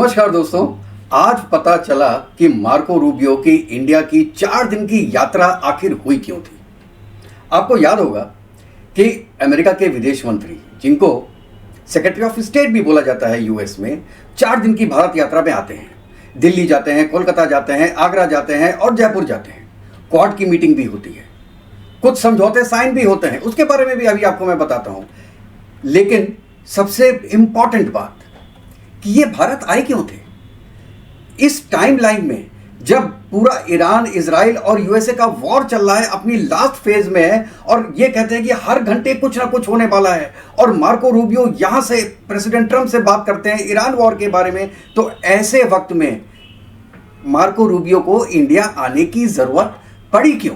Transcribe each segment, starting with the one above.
नमस्कार दोस्तों। आज पता चला कि मार्को रूबियो की इंडिया की 4 दिन की यात्रा आखिर हुई क्यों थी। आपको याद होगा कि अमेरिका के विदेश मंत्री, जिनको सेक्रेटरी ऑफ स्टेट भी बोला जाता है यूएस में, 4 दिन की भारत यात्रा में आते हैं। दिल्ली जाते हैं, कोलकाता जाते हैं, आगरा जाते हैं और जयपुर जाते हैं। क्वाड की मीटिंग भी होती है, कुछ समझौते साइन भी होते हैं, उसके बारे में भी अभी आपको मैं बताता हूं। लेकिन सबसे इंपॉर्टेंट बात कि ये भारत आए क्यों थे इस टाइमलाइन में, जब पूरा ईरान, इजराइल और यूएसए का वॉर चल रहा है, अपनी लास्ट फेज में है और ये कहते हैं कि हर घंटे कुछ ना कुछ होने वाला है। और मार्को रूबियो यहां से प्रेसिडेंट ट्रंप से बात करते हैं ईरान वॉर के बारे में। तो ऐसे वक्त में मार्को रूबियो को इंडिया आने की जरूरत पड़ी क्यों,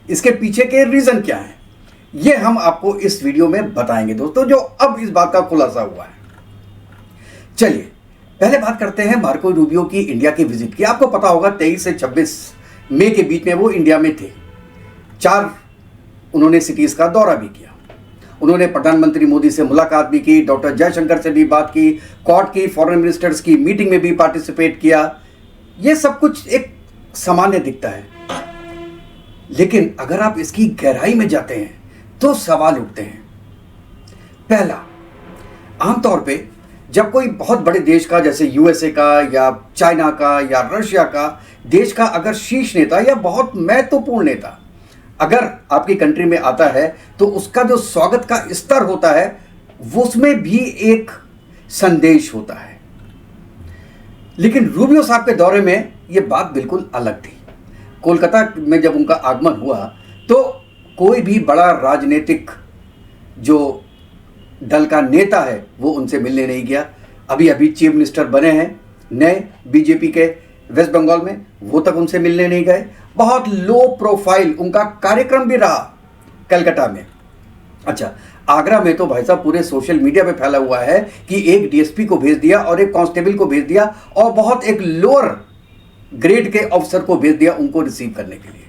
इसके पीछे के रीजन क्या है, ये हम आपको इस वीडियो में बताएंगे दोस्तों, जो अब इस बात का खुलासा हुआ है। चलिए पहले बात करते हैं मार्को रूबियो की इंडिया की विजिट की। आपको पता होगा 23 से 26 मई के बीच में वो इंडिया में थे। 4 उन्होंने सिटीज का दौरा भी किया। उन्होंने प्रधानमंत्री मोदी से मुलाकात भी की, डॉक्टर जयशंकर से भी बात की, क्वाड की फॉरेन मिनिस्टर्स की मीटिंग में भी पार्टिसिपेट किया। ये सब कुछ एक सामान्य दिखता है, लेकिन अगर आप इसकी गहराई में जाते हैं तो सवाल उठते हैं। पहला, आमतौर पे जब कोई बहुत बड़े देश का, जैसे यूएसए का या चाइना का या रशिया का देश का अगर शीर्ष नेता या बहुत महत्वपूर्ण नेता अगर आपकी कंट्री में आता है, तो उसका जो स्वागत का स्तर होता है वो उसमें भी एक संदेश होता है। लेकिन रूबियो साहब के दौरे में ये बात बिल्कुल अलग थी। कोलकाता में जब उनका आगमन हुआ तो कोई भी बड़ा राजनीतिक जो दल का नेता है वो उनसे मिलने नहीं गया। अभी अभी चीफ मिनिस्टर बने हैं नए बीजेपी के वेस्ट बंगाल में, वो तक उनसे मिलने नहीं गए। बहुत लो प्रोफाइल उनका कार्यक्रम भी रहा कलकत्ता में। अच्छा, आगरा में तो भाई साहब पूरे सोशल मीडिया पे फैला हुआ है कि एक डीएसपी को भेज दिया और एक कांस्टेबल को भेज दिया और बहुत एक लोअर ग्रेड के ऑफिसर को भेज दिया उनको रिसीव करने के लिए।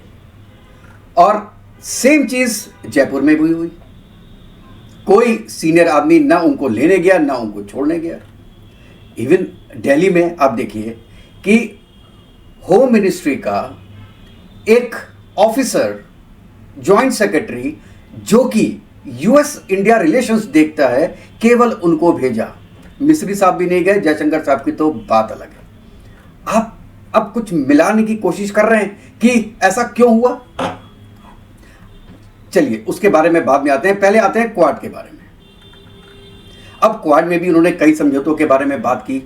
और सेम चीज जयपुर में भी हुई। कोई सीनियर आदमी ना उनको लेने गया ना उनको छोड़ने गया। इवन दिल्ली में आप देखिए कि होम मिनिस्ट्री का एक ऑफिसर, जॉइंट सेक्रेटरी, जो कि यूएस इंडिया रिलेशंस देखता है, केवल उनको भेजा। मिस्री साहब भी नहीं गए, जयशंकर साहब की तो बात अलग है। आप अब कुछ मिलाने की कोशिश कर रहे हैं कि ऐसा क्यों हुआ। चलिए उसके बारे में बाद में आते हैं, पहले आते हैं क्वाड के बारे में। अब क्वाड में भी उन्होंने कई समझौतों के बारे में बात की,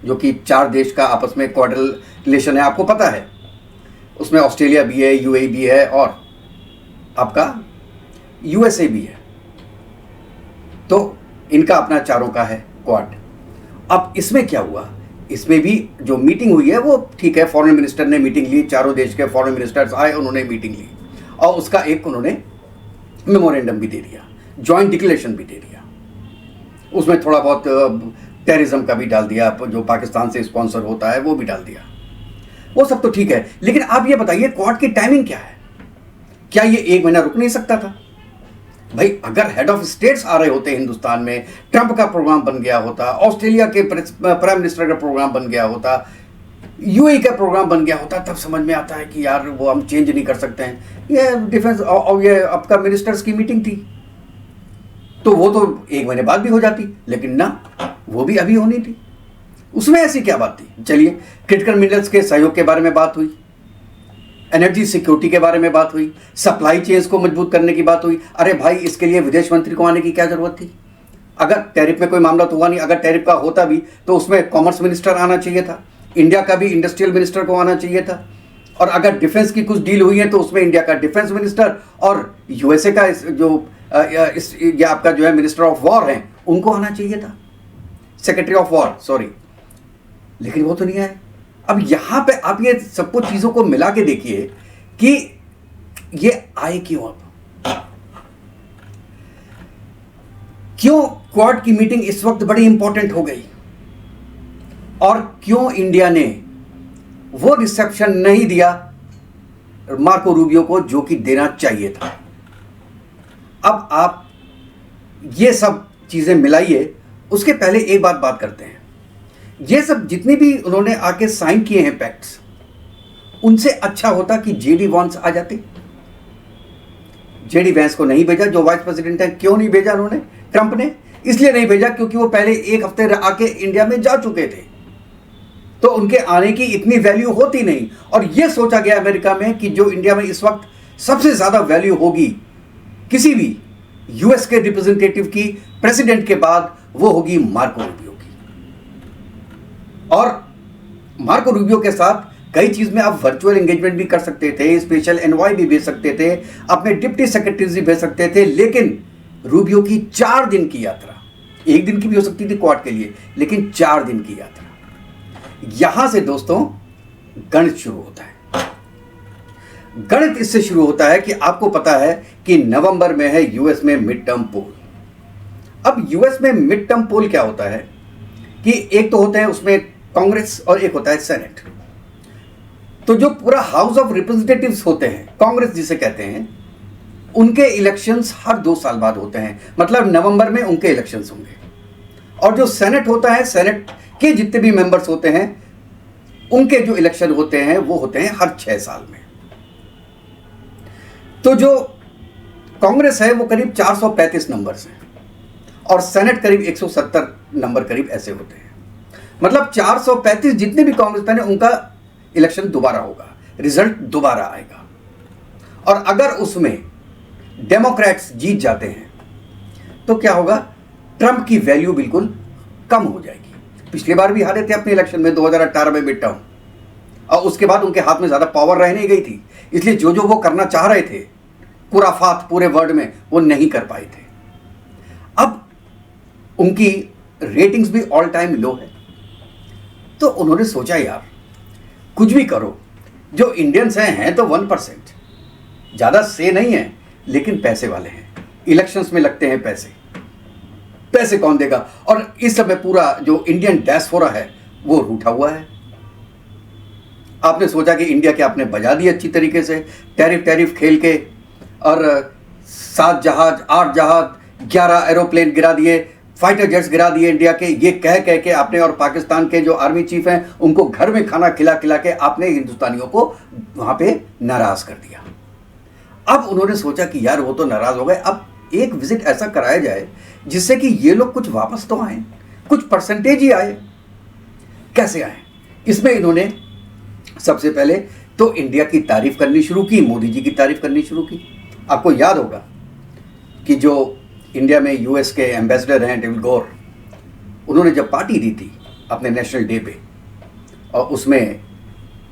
जो कि 4 देश का आपस में क्वाड्रिल रिलेशन है, आपको पता है। उसमें ऑस्ट्रेलिया भी है, यूएई भी है और आपका यूएसए भी है। तो इनका अपना चारों का है क्वाड। अब इसमें क्या हुआ, इसमें भी जो मीटिंग हुई है वो ठीक है, फॉरेन मिनिस्टर ने मीटिंग ली, चारों देश के फॉरेन मिनिस्टर्स आए, उन्होंने मीटिंग ली और उसका एक उन्होंने मेमोरेंडम भी दे दिया, जॉइंट डिक्लेरेशन भी दे दिया। उसमें थोड़ा बहुत टेररिज्म का भी डाल दिया, जो पाकिस्तान से स्पॉन्सर होता है वो भी डाल दिया। वो सब तो ठीक है, लेकिन आप ये बताइए क्वाड की टाइमिंग क्या है। क्या ये 1 महीना रुक नहीं सकता था? भाई अगर हेड ऑफ स्टेट्स आ रहे होते हिंदुस्तान में, ट्रंप का प्रोग्राम बन गया होता, ऑस्ट्रेलिया के प्राइम मिनिस्टर का प्रोग्राम बन गया होता, यूएई का प्रोग्राम बन गया होता, तब समझ में आता है कि यार वो हम चेंज नहीं कर सकते हैं। ये डिफेंस और ये आपका मिनिस्टर्स की मीटिंग थी तो वो तो 1 महीने बाद भी हो जाती, लेकिन ना, वो भी अभी होनी थी। उसमें ऐसी क्या बात थी। चलिए, क्रिटिकल मिनरल्स के सहयोग के बारे में बात हुई, एनर्जी सिक्योरिटी के बारे में बात हुई, सप्लाई चेन्स को मजबूत करने की बात हुई। अरे भाई, इसके लिए विदेश मंत्री को आने की क्या जरूरत थी। अगर टैरिफ में कोई मामला तो हुआ नहीं, अगर टैरिफ का होता भी तो उसमें कॉमर्स मिनिस्टर आना चाहिए था, इंडिया का भी इंडस्ट्रियल मिनिस्टर को आना चाहिए था। और अगर डिफेंस की कुछ डील हुई है तो उसमें इंडिया का डिफेंस मिनिस्टर और यूएसए का ये आपका जो है मिनिस्टर ऑफ वॉर है, उनको आना चाहिए था, सेक्रेटरी ऑफ वॉर, सॉरी। लेकिन वो तो नहीं आए। अब यहां पे आप ये सब कुछ चीजों को मिला के देखिए कि ये आए क्यों। अब क्यों क्वाड की मीटिंग इस वक्त बड़ी इंपॉर्टेंट हो गई और क्यों इंडिया ने वो रिसेप्शन नहीं दिया मार्को रूबियो को जो कि देना चाहिए था। अब आप ये सब चीजें मिलाइए। उसके पहले एक बात करते हैं ये सब जितने भी उन्होंने आके साइन किए हैं पैक्ट्स, उनसे अच्छा होता कि जेडी वॉन्स आ जाते। जेडी वैंस को नहीं भेजा, जो वाइस प्रेसिडेंट है। क्यों नहीं भेजा उन्होंने? ट्रंप ने इसलिए नहीं भेजा क्योंकि वो पहले एक हफ्ते आके इंडिया में जा चुके थे, तो उनके आने की इतनी वैल्यू होती नहीं। और ये सोचा गया अमेरिका में कि जो इंडिया में इस वक्त सबसे ज्यादा वैल्यू होगी किसी भी यूएस के रिप्रेजेंटेटिव की प्रेसिडेंट के बाद, वो होगी मार्को रूबियो की। और मार्को रूबियो के साथ कई चीज में आप वर्चुअल एंगेजमेंट भी कर सकते थे, स्पेशल एनवॉय भी भेज सकते थे, अपने डिप्टी सेक्रेटरीज भी भेज सकते थे। लेकिन रूबियो की 4 दिन की यात्रा, 1 दिन की भी हो सकती थी क्वाड के लिए, लेकिन 4 दिन की यात्रा, यहां से दोस्तों गणित शुरू होता है। गणित इससे शुरू होता है कि आपको पता है कि नवंबर में है यूएस में मिड टर्म पोल। अब यूएस में मिड टर्म पोल क्या होता है कि एक तो होते हैं उसमें कांग्रेस और एक होता है सेनेट। तो जो पूरा हाउस ऑफ रिप्रेजेंटेटिव्स होते हैं, कांग्रेस जिसे कहते हैं, उनके इलेक्शंस हर 2 साल बाद होते हैं। मतलब नवंबर में उनके इलेक्शंस होंगे। और जो सेनेट होता है, सेनेट के जितने भी मेंबर्स होते हैं, उनके जो इलेक्शन होते हैं वो होते हैं हर 6 साल में। तो जो कांग्रेस है वो करीब 435 नंबर से, और सेनेट करीब 170 नंबर करीब ऐसे होते हैं। मतलब 435 जितने भी कांग्रेसमैन है उनका इलेक्शन दोबारा होगा, रिजल्ट दोबारा आएगा। और अगर उसमें डेमोक्रेट्स जीत जाते हैं तो क्या होगा? ट्रंप की वैल्यू बिल्कुल कम हो जाएगी। पिछली बार भी हारे थे अपने इलेक्शन में 2018 में मिड टर्म, और उसके बाद उनके हाथ में ज्यादा पावर रह नहीं गई थी, इसलिए जो जो वो करना चाह रहे थे खुराफात पूरे वर्ल्ड में, वो नहीं कर पाए थे। अब उनकी रेटिंग्स भी ऑल टाइम लो है। तो उन्होंने सोचा यार कुछ भी करो, जो इंडियंस हैं तो 1%, ज्यादा से नहीं है, लेकिन पैसे वाले हैं, इलेक्शंस में लगते हैं पैसे, पैसे कौन देगा? और इस समय पूरा जो इंडियन डायस्पोरा है वो रूठा हुआ है। आपने सोचा कि इंडिया के आपने बजा दी अच्छी तरीके से, टैरिफ खेल के, और 7 जहाज, 8 जहाज, 11 एरोप्लेन गिरा दिए, फाइटर जेट्स गिरा दिए इंडिया के, ये कह के आपने, और पाकिस्तान के जो आर्मी चीफ हैं उनको घर में खाना खिला के आपने हिंदुस्तानियों को वहां पे नाराज कर दिया। अब उन्होंने सोचा कि यार वो तो नाराज हो गए, अब एक विजिट ऐसा कराया जाए जिससे कि ये लोग कुछ वापस तो आए, कुछ परसेंटेज ही आए। कैसे आए? इसमें इन्होंने सबसे पहले तो इंडिया की तारीफ करनी शुरू की, मोदी जी की तारीफ करनी शुरू की। आपको याद होगा कि जो इंडिया में यूएस के एम्बेसडर हैं डेविड गौर, उन्होंने जब पार्टी दी थी अपने नेशनल डे पे, और उसमें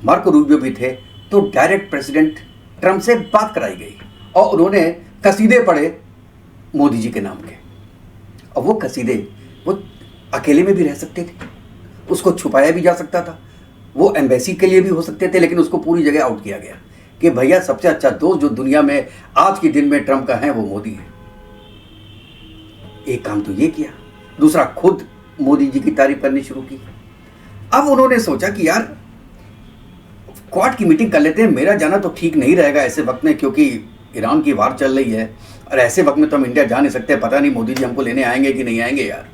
मार्को रूबियो भी थे, तो डायरेक्ट प्रेसिडेंट ट्रंप से बात कराई गई और उन्होंने कसीदे पढ़े मोदी जी के नाम के। और वो कसीदे वो अकेले में भी रह सकते थे, उसको छुपाया भी जा सकता था, वो एम्बेसी के लिए भी हो सकते थे, लेकिन उसको पूरी जगह आउट किया गया कि भैया सबसे अच्छा दोस्त जो दुनिया में आज के दिन में ट्रंप का है वो मोदी है। एक काम तो ये किया, दूसरा खुद मोदी जी की तारीफ करनी शुरू की। अब उन्होंने सोचा कि यार क्वाड की मीटिंग कर लेते हैं, मेरा जाना तो ठीक नहीं रहेगा ऐसे वक्त में, क्योंकि ईरान की वार चल रही है, और ऐसे वक्त में तो हम इंडिया जा नहीं सकते, पता नहीं मोदी जी हमको लेने आएंगे कि नहीं आएंगे यार।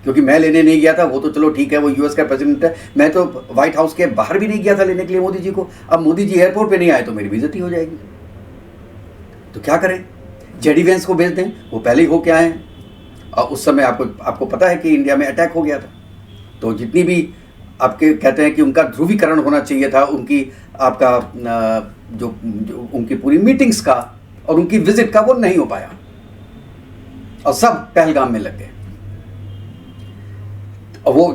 क्योंकि मैं लेने नहीं गया था, वो तो चलो ठीक है, वो यूएस का प्रेसिडेंट है, मैं तो व्हाइट हाउस के बाहर भी नहीं गया था लेने के लिए मोदी जी को। अब मोदी जी एयरपोर्ट पे नहीं आए तो मेरी बेइज्जती हो जाएगी। तो क्या करें? जेडी वेंस को भेज दें, वो पहले ही होके आए हैं, और उस समय आपको पता है कि इंडिया में अटैक हो गया था। तो जितनी भी आपके कहते हैं कि उनका ध्रुवीकरण होना चाहिए था, उनकी आपका जो उनकी पूरी मीटिंग्स का और उनकी विजिट का, वो नहीं हो पाया, और सब पहलगाम में लग गए। और वो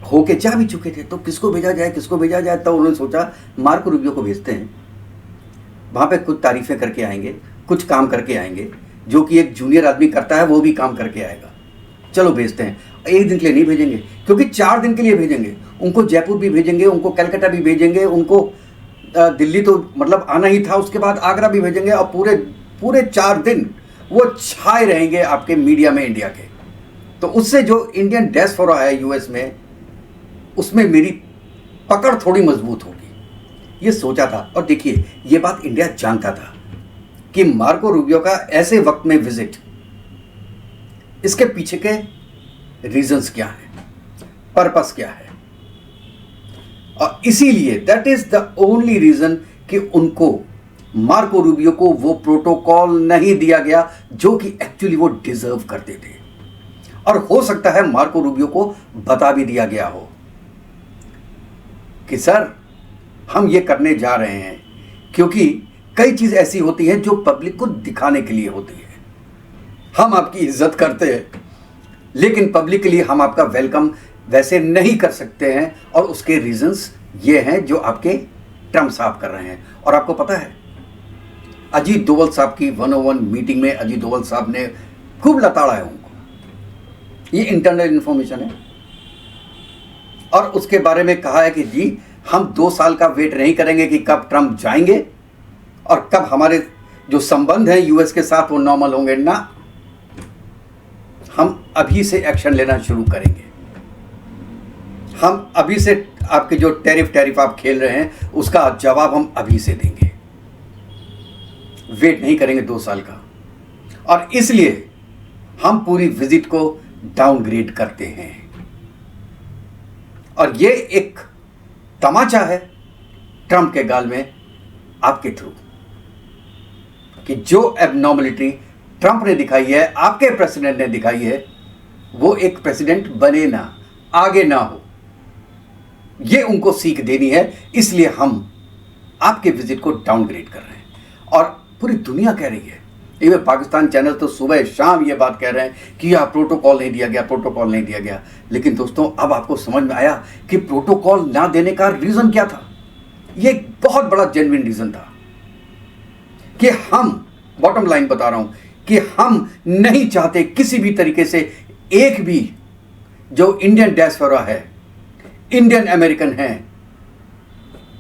होके जा भी चुके थे, तो किसको भेजा जाए, किसको भेजा जाए? तब उन्होंने सोचा मार्को रूबियो को भेजते हैं, वहां पे कुछ तारीफें करके आएंगे, कुछ काम करके आएंगे, जो कि एक जूनियर आदमी करता है वो भी काम करके आएगा। चलो भेजते हैं। 1 दिन के लिए नहीं भेजेंगे, क्योंकि 4 दिन के लिए भेजेंगे। उनको जयपुर भी भेजेंगे, उनको कलकत्ता भी भेजेंगे, उनको दिल्ली तो मतलब आना ही था, उसके बाद आगरा भी भेजेंगे, और पूरे 4 दिन वो छाए रहेंगे आपके मीडिया में इंडिया के। तो उससे जो इंडियन डायस्पोरा है यूएस में, उसमें मेरी पकड़ थोड़ी मजबूत होगी, ये सोचा था। और देखिए ये बात इंडिया जानता था कि मार्को रूबियो का ऐसे वक्त में विजिट, इसके पीछे के रीजंस क्या हैं। पर्पस क्या है। और इसीलिए that is the only reason कि उनको, मार्को रूबियो को, वो प्रोटोकॉल नहीं दिया गया जो कि एक्चुअली वो डिजर्व करते थे। और हो सकता है मार्को रूबियो को बता भी दिया गया हो कि सर हम ये करने जा रहे हैं, क्योंकि कई चीज ऐसी होती हैं जो पब्लिक को दिखाने के लिए होती है। हम आपकी इज्जत करते हैं लेकिन पब्लिक के लिए हम आपका वेलकम वैसे नहीं कर सकते हैं, और उसके रीजंस ये हैं जो आपके ट्रम्प साहब कर रहे हैं। और आपको पता है अजीत डोवल साहब की 101 मीटिंग में अजीत डोवल साहब ने खूब लताड़ा है उनको, ये इंटरनल इंफॉर्मेशन है। और उसके बारे में कहा है कि जी हम 2 साल का वेट नहीं करेंगे कि कब ट्रम्प जाएंगे और कब हमारे जो संबंध है यूएस के साथ वो नॉर्मल होंगे। ना, हम अभी से एक्शन लेना शुरू करेंगे। हम अभी से आपके जो टैरिफ आप खेल रहे हैं उसका जवाब हम अभी से देंगे, वेट नहीं करेंगे 2 साल का। और इसलिए हम पूरी विजिट को डाउनग्रेड करते हैं। और ये एक तमाचा है ट्रम्प के गाल में आपके थ्रू, कि जो एबनॉर्मलिटी ट्रम्प ने दिखाई है, आपके प्रेसिडेंट ने दिखाई है, वो एक प्रेसिडेंट बने ना, आगे ना हो, ये उनको सीख देनी है। इसलिए हम आपके विजिट को डाउनग्रेड कर रहे हैं। और पूरी दुनिया कह रही है, इवन पाकिस्तान चैनल तो सुबह शाम ये बात कह रहे हैं कि यह प्रोटोकॉल नहीं दिया गया, प्रोटोकॉल नहीं दिया गया। लेकिन दोस्तों अब आपको समझ में आया कि प्रोटोकॉल ना देने का रीजन क्या था। ये एक बहुत बड़ा जेन्युइन रीजन था कि हम, बॉटम लाइन बता रहा हूं, कि हम नहीं चाहते किसी भी तरीके से एक भी जो इंडियन डायस्पोरा है, इंडियन अमेरिकन है,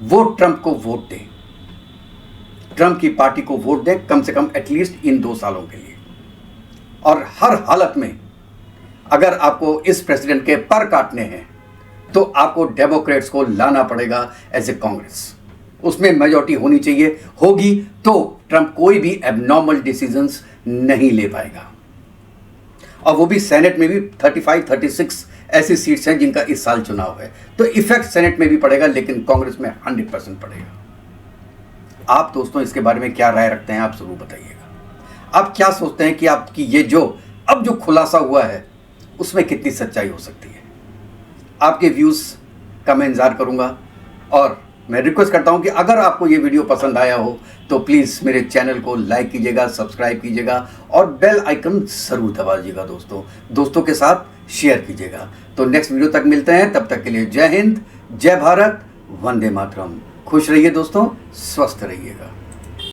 वो ट्रम्प को वोट दें, ट्रम्प की पार्टी को वोट दें, कम से कम एटलीस्ट इन 2 सालों के लिए। और हर हालत में अगर आपको इस प्रेसिडेंट के पर काटने हैं तो आपको डेमोक्रेट्स को लाना पड़ेगा एज ए कांग्रेस, उसमें मेजॉरिटी होनी चाहिए। होगी तो ट्रम्प कोई भी एबनॉर्मल डिसीजंस नहीं ले पाएगा। और वो भी सेनेट में भी 35-36 ऐसी सीट्स हैं जिनका इस साल चुनाव है, तो इफेक्ट सेनेट में भी पड़ेगा, लेकिन कांग्रेस में 100% पड़ेगा। आप दोस्तों इसके बारे में क्या राय रखते हैं, आप जरूर बताइएगा। आप क्या सोचते हैं कि आपकी ये जो अब जो खुलासा हुआ है उसमें कितनी सच्चाई हो सकती है। आपके व्यूज़ का मैं इंतजार करूंगा। और मैं रिक्वेस्ट करता हूं कि अगर आपको ये वीडियो पसंद आया हो तो प्लीज़ मेरे चैनल को लाइक कीजिएगा, सब्सक्राइब कीजिएगा और बेल आइकन ज़रूर दबा दीजिएगा। दोस्तों के साथ शेयर कीजिएगा। तो नेक्स्ट वीडियो तक मिलते हैं, तब तक के लिए जय हिंद, जय भारत, वंदे मातरम। खुश रहिए दोस्तों, स्वस्थ रहिएगा।